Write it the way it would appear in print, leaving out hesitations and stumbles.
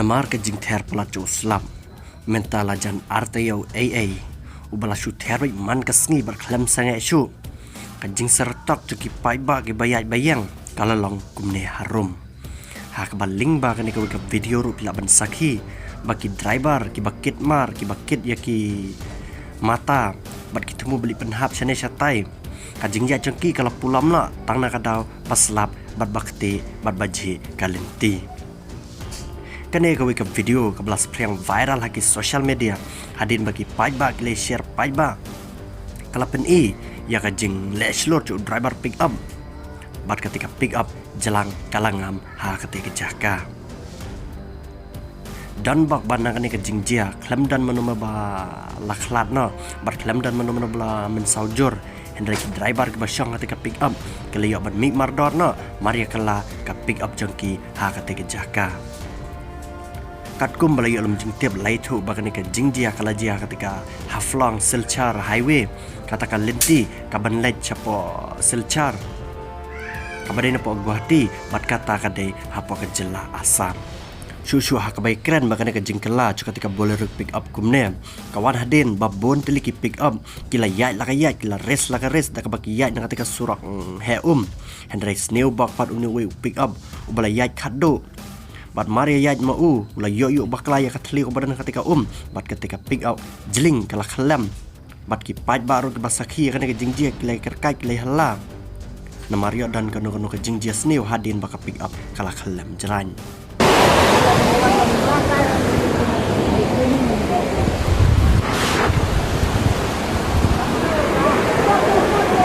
Namar ke jing ter pelacu Islam mentala jan arteo AA ubala shu teroi man kasngi berklam sangai shu kajing sertok cuki paiba ke bayat bayang kalalong kumne harum hak baling ba kani ke video ru pila ban sakhi baki driver ki bakit mar ki bakit ya ki mata bat ki temu beli penhap sane syatai kajing ya cengki kalau pulam la tang na kadau paslap bat bakti bat baji kalenti kene gawe ke video ke belas yang viral lagi social media hadin bagi paiba le share paiba kalapen ya kajing le slot cu driver pick up bat ketika pick up jelang kalangam ha ketika jaka dan bak bandang ni kajing jia klem dan menuma ba lakhlat no bat klem dan menuma bla men saujur Hendrik driver ke basyong ketika pick up keliyok ban mik mardor no maria kala ka pick up jengki ha ketika jaka katkum balai alam jingtiap laitu bagani ke jingjia kala jia ketika haflong silchar highway katakan lenti kaban lait chapo silchar kabadena po Guwahati bat kata kadai hapo ke jela asam Shushu hakabai keren bagani ke jingkela cu ketika bolero pick up kumne kawan hadin babon teliki pick up kila yai laka yai kila res laka res dak baki yai ketika surak he Hendrik sneu bak pat uniwe pick up ubala yai kado bat Maria yaj mau ula yo baklaya katli ko badan ketika bat ketika pick out jeling kala khalam bat ki pait baru ke basakhi kana ke jingjia kilai kerkai kilai hala na Mario dan kanu ke jingjia sneu hadin baka pick up kala khalam jeran